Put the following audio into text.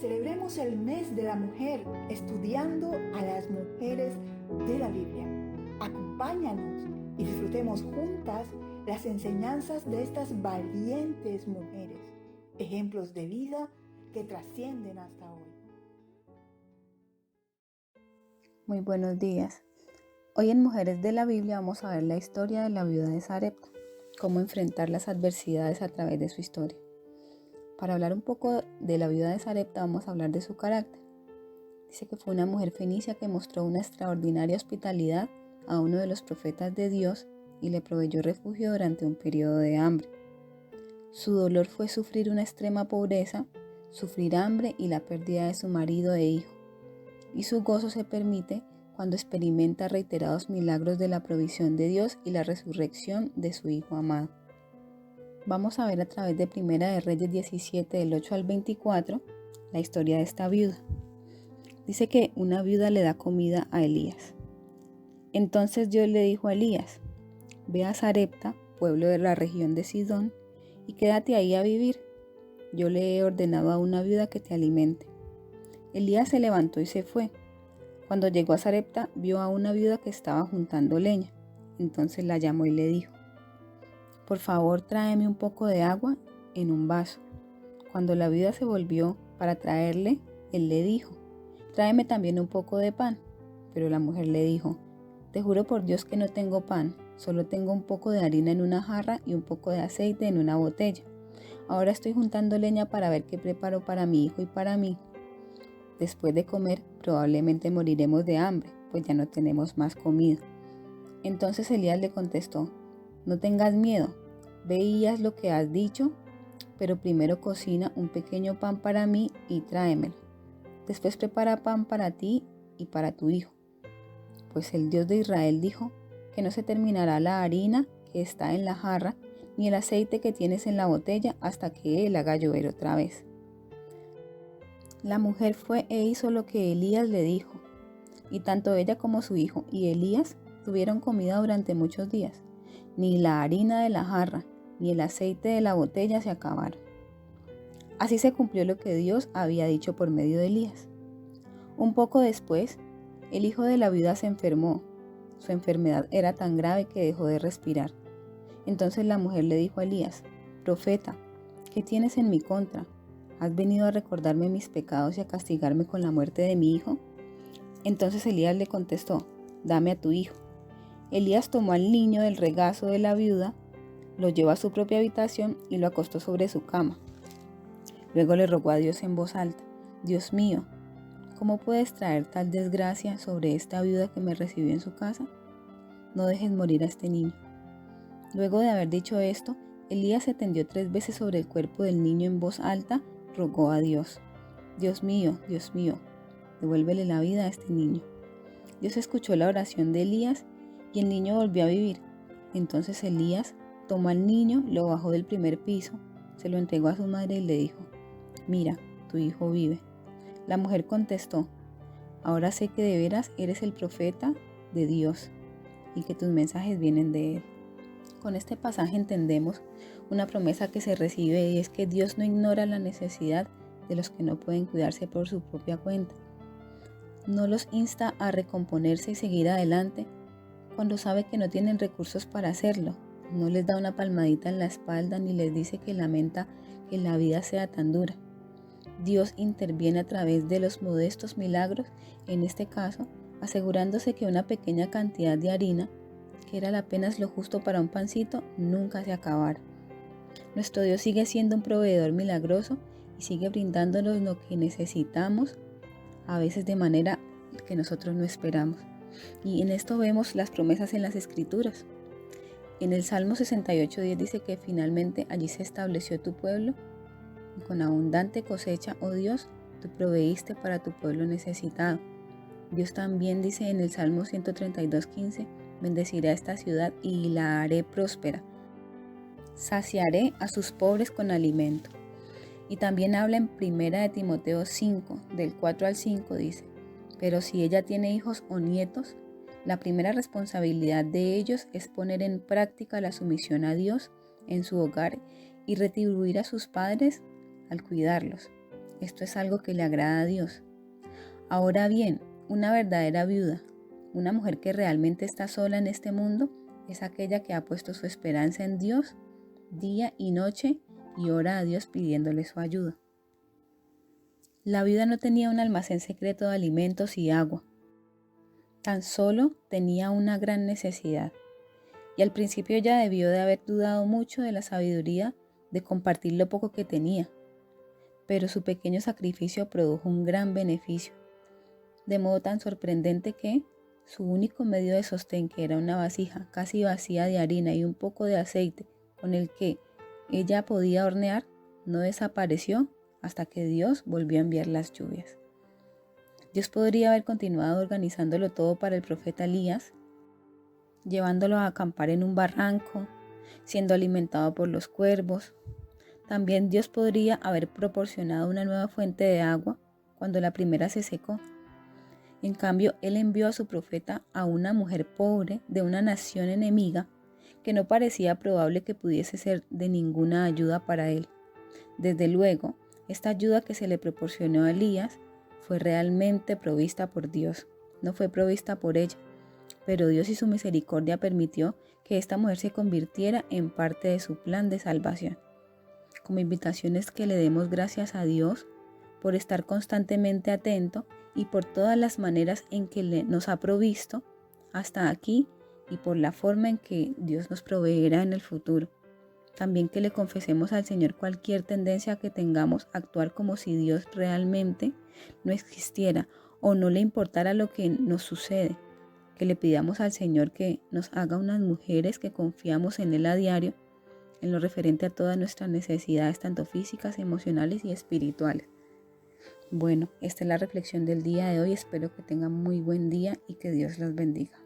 Celebremos el mes de la mujer estudiando a las mujeres de la Biblia. Acompáñanos y disfrutemos juntas las enseñanzas de estas valientes mujeres, ejemplos de vida que trascienden hasta hoy. Muy buenos días. Hoy en Mujeres de la Biblia vamos a ver la historia de la viuda de Sarepta, cómo enfrentar las adversidades a través de su historia. Para hablar un poco de la viuda de Sarepta vamos a hablar de su carácter. Dice que fue una mujer fenicia que mostró una extraordinaria hospitalidad a uno de los profetas de Dios y le proveyó refugio durante un periodo de hambre. Su dolor fue sufrir una extrema pobreza, sufrir hambre y la pérdida de su marido e hijo. Y su gozo se permite cuando experimenta reiterados milagros de la provisión de Dios y la resurrección de su Hijo amado. Vamos a ver a través de Primera de Reyes 17, del 8 al 24, la historia de esta viuda. Dice que una viuda le da comida a Elías. Entonces Dios le dijo a Elías: ve a Sarepta, pueblo de la región de Sidón, y quédate ahí a vivir. Yo le he ordenado a una viuda que te alimente. Elías se levantó y se fue. Cuando llegó a Sarepta, vio a una viuda que estaba juntando leña. Entonces la llamó y le dijo: por favor, tráeme un poco de agua en un vaso. Cuando la viuda se volvió para traerle, él le dijo: tráeme también un poco de pan. Pero la mujer le dijo: te juro por Dios que no tengo pan, solo tengo un poco de harina en una jarra y un poco de aceite en una botella. Ahora estoy juntando leña para ver qué preparo para mi hijo y para mí. Después de comer, probablemente moriremos de hambre, pues ya no tenemos más comida. Entonces Elías le contestó: no tengas miedo, ve y haz lo que has dicho, pero primero cocina un pequeño pan para mí y tráemelo. Después prepara pan para ti y para tu hijo. Pues el Dios de Israel dijo que no se terminará la harina que está en la jarra, ni el aceite que tienes en la botella, hasta que Él haga llover otra vez. La mujer fue e hizo lo que Elías le dijo, y tanto ella como su hijo y Elías tuvieron comida durante muchos días. Ni la harina de la jarra, ni el aceite de la botella se acabaron. Así se cumplió lo que Dios había dicho por medio de Elías. Un poco después, el hijo de la viuda se enfermó. Su enfermedad era tan grave que dejó de respirar. Entonces la mujer le dijo a Elías: profeta, ¿qué tienes en mi contra? ¿Has venido a recordarme mis pecados y a castigarme con la muerte de mi hijo? Entonces Elías le contestó: dame a tu hijo. Elías tomó al niño del regazo de la viuda, lo llevó a su propia habitación y lo acostó sobre su cama. Luego le rogó a Dios en voz alta: Dios mío, ¿cómo puedes traer tal desgracia sobre esta viuda que me recibió en su casa? No dejes morir a este niño. Luego de haber dicho esto, Elías se tendió 3 veces sobre el cuerpo del niño en voz alta, rogó a Dios: Dios mío, devuélvele la vida a este niño. Dios escuchó la oración de Elías y el niño volvió a vivir. Entonces Elías tomó al niño, lo bajó del primer piso, se lo entregó a su madre y le dijo: mira, tu hijo vive. La mujer contestó: ahora sé que de veras eres el profeta de Dios y que tus mensajes vienen de él. Con este pasaje entendemos una promesa que se recibe, y es que Dios no ignora la necesidad de los que no pueden cuidarse por su propia cuenta. No los insta a recomponerse y seguir adelante cuando sabe que no tienen recursos para hacerlo. No les da una palmadita en la espalda ni les dice que lamenta que la vida sea tan dura. Dios interviene a través de los modestos milagros, en este caso, asegurándose que una pequeña cantidad de harina, que era apenas lo justo para un pancito, nunca se acabara. Nuestro Dios sigue siendo un proveedor milagroso y sigue brindándonos lo que necesitamos, a veces de manera que nosotros no esperamos. Y en esto vemos las promesas en las Escrituras. En el Salmo 68:10 dice que finalmente allí se estableció tu pueblo, y con abundante cosecha, oh Dios, tú proveíste para tu pueblo necesitado. Dios también dice en el Salmo 132:15, bendeciré a esta ciudad y la haré próspera. Saciaré a sus pobres con alimento. Y también habla en 1 de Timoteo 5, del 4 al 5, dice: pero si ella tiene hijos o nietos, la primera responsabilidad de ellos es poner en práctica la sumisión a Dios en su hogar y retribuir a sus padres al cuidarlos. esto es algo que le agrada a Dios. Ahora bien, una verdadera viuda, una mujer que realmente está sola en este mundo, es aquella que ha puesto su esperanza en Dios día y noche y ora a Dios pidiéndole su ayuda. La viuda no tenía un almacén secreto de alimentos y agua. Tan solo tenía una gran necesidad. Y al principio ella debió de haber dudado mucho de la sabiduría de compartir lo poco que tenía. Pero su pequeño sacrificio produjo un gran beneficio. De modo tan sorprendente que su único medio de sostén, que era una vasija casi vacía de harina y un poco de aceite con el que ella podía hornear, no desapareció hasta que Dios volvió a enviar las lluvias. Dios podría haber continuado organizándolo todo para el profeta Elías, llevándolo a acampar en un barranco, siendo alimentado por los cuervos. También Dios podría haber proporcionado una nueva fuente de agua cuando la primera se secó. En cambio, Él envió a su profeta a una mujer pobre de una nación enemiga que no parecía probable que pudiese ser de ninguna ayuda para él. Desde luego, esta ayuda que se le proporcionó a Elías fue realmente provista por Dios, no fue provista por ella, pero Dios y su misericordia permitió que esta mujer se convirtiera en parte de su plan de salvación. Como invitación es que le demos gracias a Dios por estar constantemente atento y por todas las maneras en que nos ha provisto hasta aquí y por la forma en que Dios nos proveerá en el futuro. También que le confesemos al Señor cualquier tendencia que tengamos a actuar como si Dios realmente no existiera o no le importara lo que nos sucede. Que le pidamos al Señor que nos haga unas mujeres que confiamos en Él a diario en lo referente a todas nuestras necesidades, tanto físicas, emocionales y espirituales. Bueno, esta es la reflexión del día de hoy. Espero que tengan muy buen día y que Dios los bendiga.